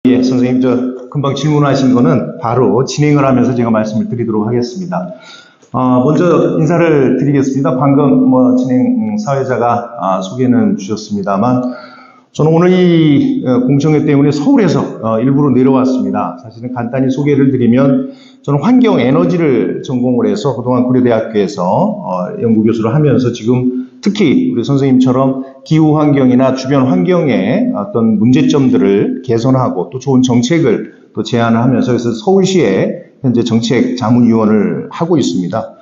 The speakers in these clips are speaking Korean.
예, 선생님, 금방 질문하신 거는 바로 진행을 하면서 제가 말씀을 드리도록 하겠습니다. 먼저 인사를 드리겠습니다. 방금 진행 사회자가 소개는 주셨습니다만, 저는 오늘 이 공청회 때문에 서울에서 일부러 내려왔습니다. 사실은 간단히 소개를 드리면, 저는 환경 에너지를 전공을 해서 그동안 고려대학교에서 연구교수를 하면서 지금 특히 우리 선생님처럼 기후 환경이나 주변 환경의 어떤 문제점들을 개선하고 또 좋은 정책을 또 제안을 하면서 그래서 서울시에 현재 정책 자문위원을 하고 있습니다.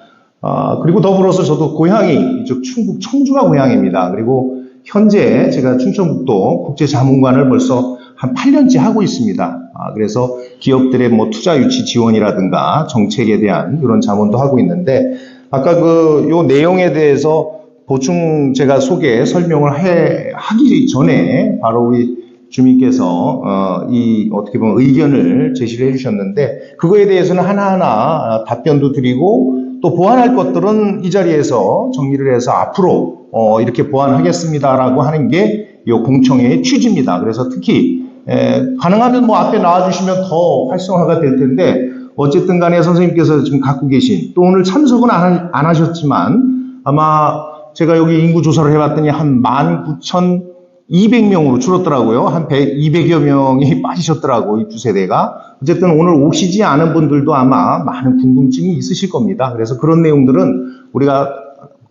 그리고 더불어서 저도 고향이 이쪽 충북 청주가 고향입니다. 그리고 현재 제가 충청북도 국제자문관을 벌써 한 8년째 하고 있습니다. 그래서 기업들의 투자 유치 지원이라든가 정책에 대한 이런 자문도 하고 있는데 아까 요 내용에 대해서 보충 제가 설명을 하기 전에 바로 우리 주민께서 어떻게 보면 의견을 제시를 해주셨는데 그거에 대해서는 하나하나 답변도 드리고 또 보완할 것들은 이 자리에서 정리를 해서 앞으로 이렇게 보완하겠습니다라고 하는 게 이 공청회의 취지입니다. 그래서 특히 가능하면 앞에 나와주시면 더 활성화가 될 텐데 어쨌든 간에 선생님께서 지금 갖고 계신 또 오늘 참석은 안 하셨지만 아마 제가 여기 인구 조사를 해봤더니 한 19,200명으로 줄었더라고요. 한 200여 명이 빠지셨더라고요. 입주 세대가. 어쨌든 오늘 오시지 않은 분들도 아마 많은 궁금증이 있으실 겁니다. 그래서 그런 내용들은 우리가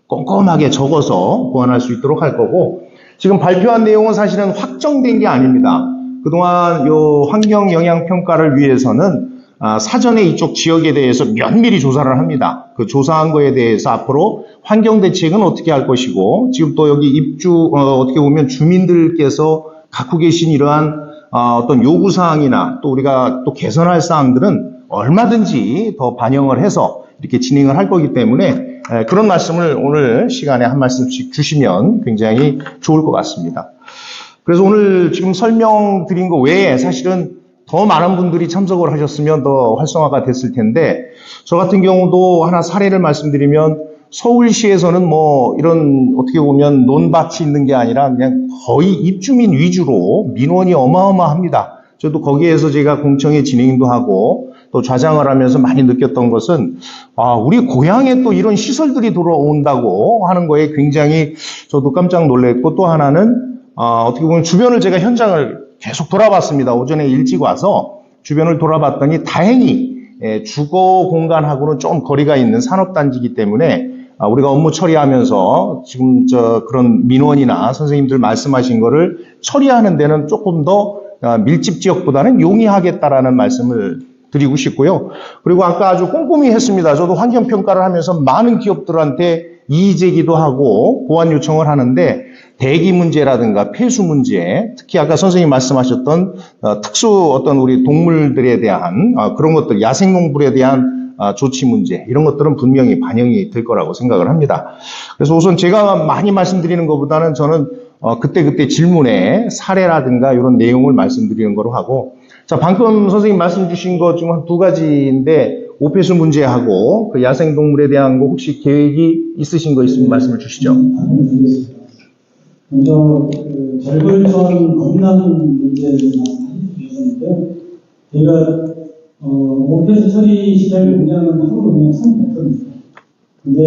꼼꼼하게 적어서 보완할 수 있도록 할 거고 지금 발표한 내용은 사실은 확정된 게 아닙니다. 그동안 요 환경 영향 평가를 위해서는 사전에 이쪽 지역에 대해서 면밀히 조사를 합니다. 그 조사한 거에 대해서 앞으로 환경 대책은 어떻게 할 것이고 지금 또 여기 어떻게 보면 주민들께서 갖고 계신 이러한 어떤 요구사항이나 또 우리가 또 개선할 사항들은 얼마든지 더 반영을 해서 이렇게 진행을 할 거기 때문에 그런 말씀을 오늘 시간에 한 말씀씩 주시면 굉장히 좋을 것 같습니다. 그래서 오늘 지금 설명드린 거 외에 사실은 더 많은 분들이 참석을 하셨으면 더 활성화가 됐을 텐데 저 같은 경우도 하나 사례를 말씀드리면 서울시에서는 이런 어떻게 보면 논밭이 있는 게 아니라 그냥 거의 입주민 위주로 민원이 어마어마합니다. 저도 거기에서 제가 공청회 진행도 하고 또 좌장을 하면서 많이 느꼈던 것은 우리 고향에 또 이런 시설들이 들어온다고 하는 거에 굉장히 저도 깜짝 놀랐고 또 하나는 어떻게 보면 주변을 제가 현장을 계속 돌아봤습니다. 오전에 일찍 와서 주변을 돌아봤더니 다행히 주거 공간하고는 좀 거리가 있는 산업단지이기 때문에 우리가 업무 처리하면서 지금 그런 민원이나 선생님들 말씀하신 거를 처리하는 데는 조금 더 밀집 지역보다는 용이하겠다라는 말씀을 드리고 싶고요. 그리고 아까 아주 꼼꼼히 했습니다. 저도 환경평가를 하면서 많은 기업들한테 이의제기도 하고 보완 요청을 하는데 대기 문제라든가 폐수 문제, 특히 아까 선생님 말씀하셨던 특수 어떤 우리 동물들에 대한 그런 것들, 야생동물에 대한 조치 문제 이런 것들은 분명히 반영이 될 거라고 생각을 합니다. 그래서 우선 제가 많이 말씀드리는 것보다는 저는 그때 질문에 사례라든가 이런 내용을 말씀드리는 거로 하고 자 방금 선생님 말씀 주신 것 중 한 두 가지인데 오폐수 문제하고 그 야생동물에 대한 거 혹시 계획이 있으신 거 있으면 말씀을 주시죠. 드리겠습니다. 먼저 절벌선 검난 문제를 말씀해주셨는데 제가 오폐수 처리 시설 용량은 하루 용량 300톤입니다. 근데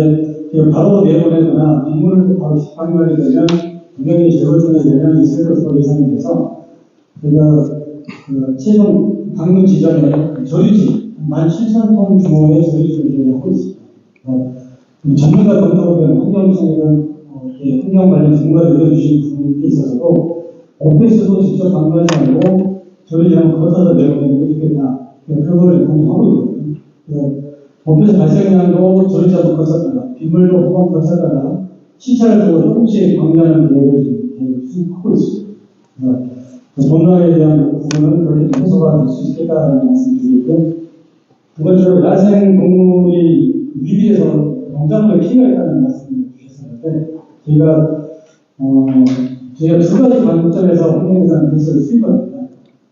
바로 내보내거나 빗물을 바로 방류하게 되면 분명히 절벌선의 영향이 있을 것으로 예상이 돼서 제가 최종 방류 지점에 저유지 17,000톤 규모의 저유지를 하고 있습니다. 전문가 검토보면 환경성이든 환경 관련 전문가를 내려주신 분에 있어서도 오폐수도 직접 방류하지 말고 저유지랑 걷어서 내보내는 게 좋겠다. 그거를 검토하고 있거든요. 오폐수 발생량도 저유지하고 걷었다가 빗물도 호방 걷었다가 시찰적으로 조금씩 방류하는 계획을 수립하고 있습니다. 전문가에 대한 부분은 그렇게 해소가 될 수 있겠다는 말씀드리고 두 번째로 야생동물이 위비에서 농작물에 피해가 있다는 말씀을 주셨었는데 저희가 두 가지 관점에서 환경해상 대책을 수립합니다.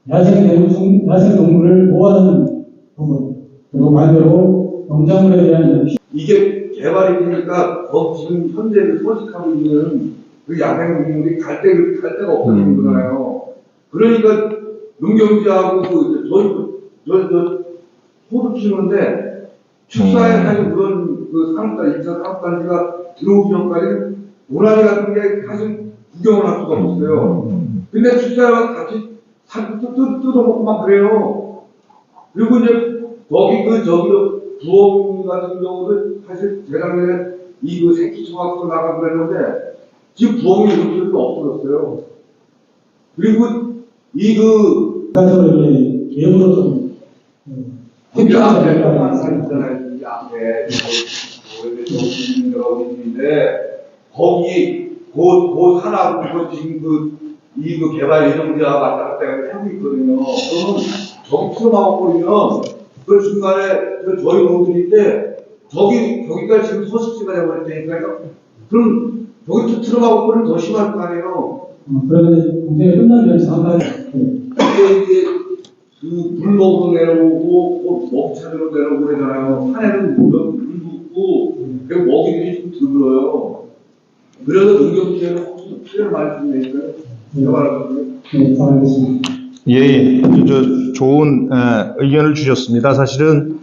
야생동물을 보호하는 부분 그리고 반대로 농작물에 대한 이게 개발이 되니까 지금 현재 소식하고 있는 그 야생동물이 갈 데가 없어지는 거잖아요. 그러니까 농경지하고 저 소도 키우는데 축사에 사실 그런 그 산업단, 2차 산업단지가 들어오기 전까지 모나리 같은 게 사실 구경을 할 수가 없어요. 근데 축사와 같이 뜯어먹고 막 그래요. 그리고 이제 부엉 같은 경우는 사실 재작년에 이 새끼 청학도 나가고 그랬는데 지금 부엉이 이런 도 없어졌어요. 그리고 일반적으로 이제 예보로 좀 이 앞에 산 있잖아요. 이 앞에 오래돼서 있는데 거기 그 산하고 지금 그 개발 예정지와 왔다 갔다 하고 있거든요. 그러면 저기 틀어막아 버리면 그 중간에 저희 농들인데 저기가 지금 서식지가 되어버릴 테니까요. 그럼 저기 틀어막아 버리면 더 심할 거 아니에요. 그러면 공세가 끝나면 상당히 근데 이제 물 먹으러 내려오고 먹 찾으러 내려오고 그러잖아요. 산에는 물 붓고 그리고 먹이들이 좀 들어요. 그래서 농경지에는 혹시 피해를 많이 주니까요. 네, 잘하겠습니다. 예, 좋은 의견을 주셨습니다. 사실은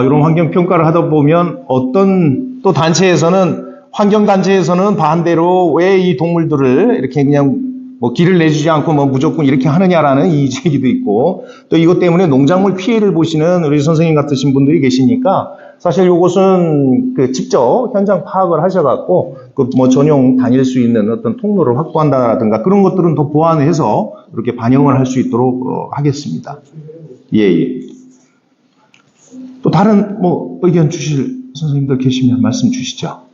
이런 환경 평가를 하다 보면 어떤 또 단체에서는 환경 단체에서는 반대로 왜 이 동물들을 이렇게 그냥 뭐 길을 내주지 않고 뭐 무조건 이렇게 하느냐라는 이 제기도 있고 또 이것 때문에 농작물 피해를 보시는 우리 선생님 같으신 분들이 계시니까 사실 이것은 그 직접 현장 파악을 하셔갖고 그 뭐 전용 다닐 수 있는 어떤 통로를 확보한다라든가 그런 것들은 더 보완해서 이렇게 반영을 할 수 있도록 하겠습니다. 예. 또 다른 뭐 의견 주실 선생님들 계시면 말씀 주시죠.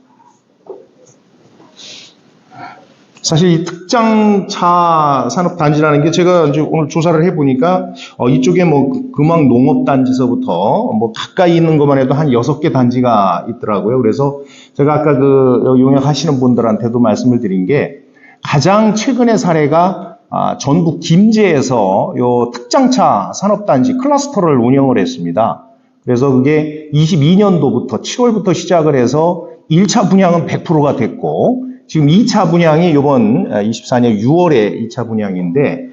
사실 이 특장차 산업단지라는 게 제가 이제 오늘 조사를 해보니까 이쪽에 뭐 금왕 농업단지서부터 뭐 가까이 있는 것만 해도 한 6개 단지가 있더라고요. 그래서 제가 아까 그 용역하시는 분들한테도 말씀을 드린 게 가장 최근의 사례가 전북 김제에서 요 특장차 산업단지 클러스터를 운영을 했습니다. 그래서 그게 22년도부터 7월부터 시작을 해서 1차 분양은 100%가 됐고 지금 2차 분양이 이번 24년 6월에 2차 분양인데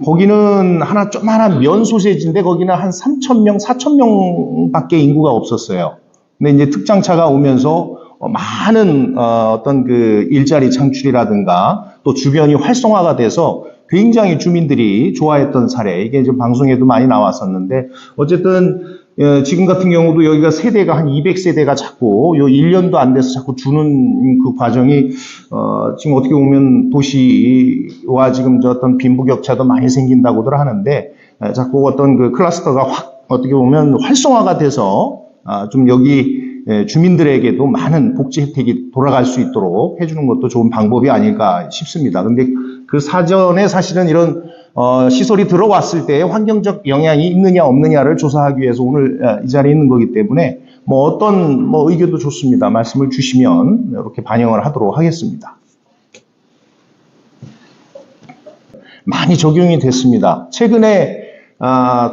거기는 하나 조그마한 면 소재지인데 거기는 한 3,000명, 4,000명 밖에 인구가 없었어요. 근데 이제 특장차가 오면서 많은 어떤 그 일자리 창출이라든가 또 주변이 활성화가 돼서 굉장히 주민들이 좋아했던 사례, 이게 이제 방송에도 많이 나왔었는데 어쨌든 지금 같은 경우도 여기가 세대가 한 200세대가 자꾸 요 1년도 안 돼서 자꾸 주는 그 과정이 지금 어떻게 보면 도시와 지금 저 어떤 빈부격차도 많이 생긴다고들 하는데 자꾸 어떤 그 클러스터가 확 어떻게 보면 활성화가 돼서 좀 여기 주민들에게도 많은 복지 혜택이 돌아갈 수 있도록 해주는 것도 좋은 방법이 아닐까 싶습니다. 근데 그 사전에 사실은 이런 시설이 들어왔을 때 환경적 영향이 있느냐 없느냐를 조사하기 위해서 오늘 이 자리에 있는 거기 때문에 뭐 어떤 뭐 의견도 좋습니다. 말씀을 주시면 이렇게 반영을 하도록 하겠습니다. 많이 적용이 됐습니다. 최근에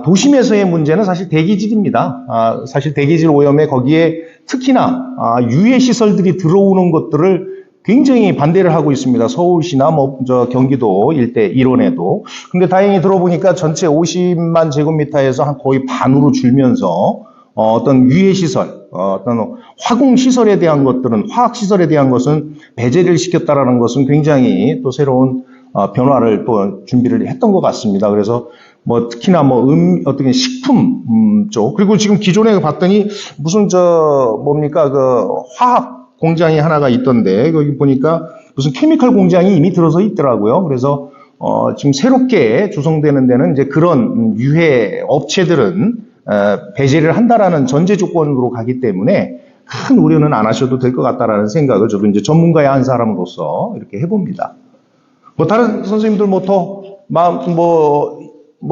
도심에서의 문제는 사실 대기질입니다. 사실 대기질 오염에 거기에 특히나 유해 시설들이 들어오는 것들을 굉장히 반대를 하고 있습니다. 서울시나 뭐 경기도 일대 일원에도. 근데 다행히 들어보니까 전체 50만 제곱미터에서 한 거의 반으로 줄면서 어떤 유해 시설, 어떤 화공 시설에 대한 것들은 화학 시설에 대한 것은 배제를 시켰다라는 것은 굉장히 또 새로운 변화를 또 준비를 했던 것 같습니다. 그래서 뭐 특히나 뭐 어떻게 식품 쪽 그리고 지금 기존에 봤더니 무슨 뭡니까 그 화학 공장이 하나가 있던데 거기 보니까 무슨 케미컬 공장이 이미 들어서 있더라고요. 그래서 지금 새롭게 조성되는 데는 이제 그런 유해 업체들은 배제를 한다라는 전제 조건으로 가기 때문에 큰 우려는 안 하셔도 될 것 같다라는 생각을 저도 이제 전문가의 한 사람으로서 이렇게 해봅니다. 뭐 다른 선생님들 뭐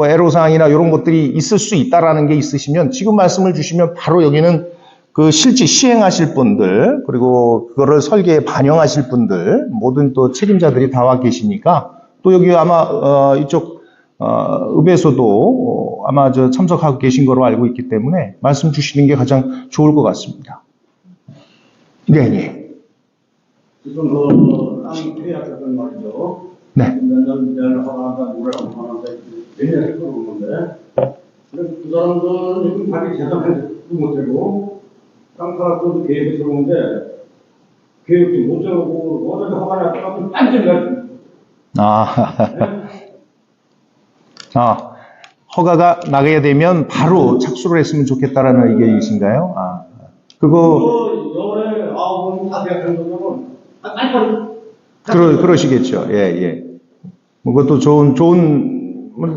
애로사항이나 이런 것들이 있을 수 있다라는 게 있으시면 지금 말씀을 주시면 바로 여기는 그 실제 시행하실 분들 그리고 그거를 설계에 반영하실 분들 모든 또 책임자들이 다 와 계시니까 또 여기 아마 이쪽 읍에서도 아마 참석하고 계신 거로 알고 있기 때문에 말씀 주시는 게 가장 좋을 것 같습니다. 네. 지금 땅 계약했던 말이죠. 네. 몇년 허가한다, 노래 허가한다 내년에 들어오는데 그 사람들은 지금 자기 재산을 못하고 땅 사람들도 계획이 들어오는데 계획도 못 세우고 어차피 허가 났다가 딴 데가 허가가 나가야 되면 바로 착수를 했으면 좋겠다라는 의견이신가요? 그거 열에 다 생각하는 거면 빨리 그러시겠죠. 예. 그것도 좋은,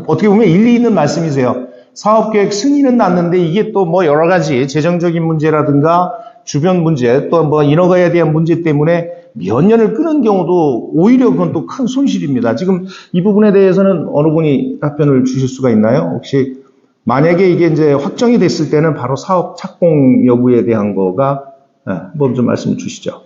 어떻게 보면 일리 있는 말씀이세요. 사업계획 승인은 났는데 이게 또 뭐 여러 가지 재정적인 문제라든가 주변 문제 또 뭐 인허가에 대한 문제 때문에 몇 년을 끄는 경우도 오히려 그건 또 큰 손실입니다. 지금 이 부분에 대해서는 어느 분이 답변을 주실 수가 있나요? 혹시 만약에 이게 이제 확정이 됐을 때는 바로 사업 착공 여부에 대한 거가 한번 좀 말씀 주시죠.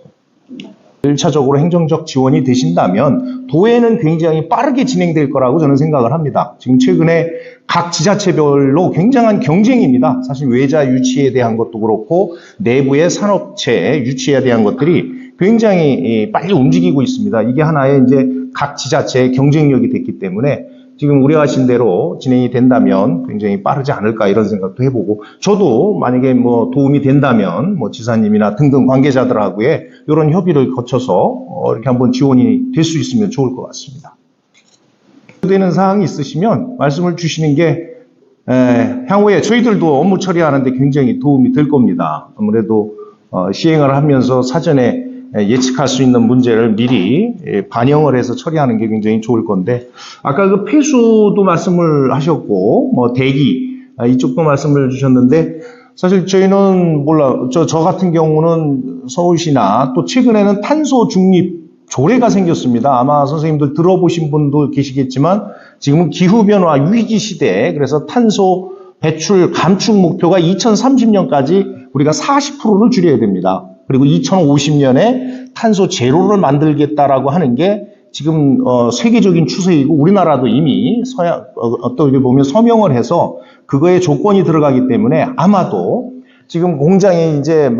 1차적으로 행정적 지원이 되신다면 도에는 굉장히 빠르게 진행될 거라고 저는 생각을 합니다. 지금 최근에 각 지자체별로 굉장한 경쟁입니다. 사실 외자 유치에 대한 것도 그렇고 내부의 산업체 유치에 대한 것들이 굉장히 빨리 움직이고 있습니다. 이게 하나의 이제 각 지자체의 경쟁력이 됐기 때문에 지금 우려하신 대로 진행이 된다면 굉장히 빠르지 않을까 이런 생각도 해보고 저도 만약에 뭐 도움이 된다면 뭐 지사님이나 등등 관계자들하고의 이런 협의를 거쳐서 이렇게 한번 지원이 될 수 있으면 좋을 것 같습니다. 되는 사항이 있으시면 말씀을 주시는 게 향후에 저희들도 업무 처리하는데 굉장히 도움이 될 겁니다. 아무래도 시행을 하면서 사전에 예측할 수 있는 문제를 미리 반영을 해서 처리하는 게 굉장히 좋을 건데 아까 그 폐수도 말씀을 하셨고 뭐 대기 이쪽도 말씀을 주셨는데 사실 저희는 저 같은 경우는 서울시나 또 최근에는 탄소 중립 조례가 생겼습니다. 아마 선생님들 들어보신 분도 계시겠지만 지금은 기후변화 위기 시대 그래서 탄소 배출 감축 목표가 2030년까지 우리가 40%를 줄여야 됩니다. 그리고 2050년에 탄소 제로를 만들겠다라고 하는 게 지금 세계적인 추세이고 우리나라도 이미 어떻게 보면 서명을 해서 그거에 조건이 들어가기 때문에 아마도 지금 공장에 이제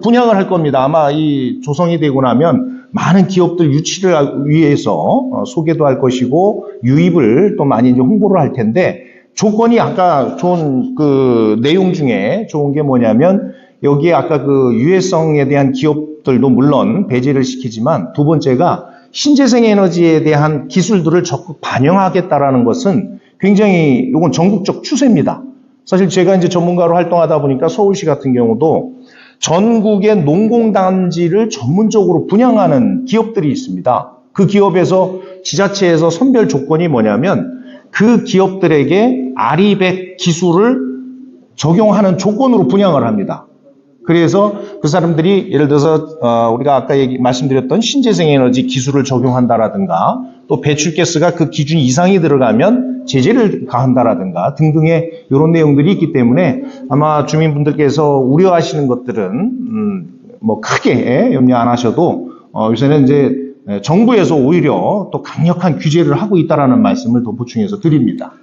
분양을 할 겁니다. 아마 이 조성이 되고 나면 많은 기업들 유치를 위해서 소개도 할 것이고 유입을 또 많이 이제 홍보를 할 텐데 조건이 아까 좋은 그 내용 중에 좋은 게 뭐냐면 여기에 아까 그 유해성에 대한 기업들도 물론 배제를 시키지만 두 번째가 신재생 에너지에 대한 기술들을 적극 반영하겠다라는 것은 굉장히 이건 전국적 추세입니다. 사실 제가 이제 전문가로 활동하다 보니까 서울시 같은 경우도 전국의 농공단지를 전문적으로 분양하는 기업들이 있습니다. 그 기업에서 지자체에서 선별 조건이 뭐냐면 그 기업들에게 아리백 기술을 적용하는 조건으로 분양을 합니다. 그래서 그 사람들이 예를 들어서 우리가 아까 말씀드렸던 신재생에너지 기술을 적용한다라든가 또 배출가스가 그 기준 이상이 들어가면 제재를 가한다라든가 등등의 이런 내용들이 있기 때문에 아마 주민분들께서 우려하시는 것들은 뭐 크게 염려 안 하셔도 요새는 이제 정부에서 오히려 또 강력한 규제를 하고 있다라는 말씀을 더 보충해서 드립니다.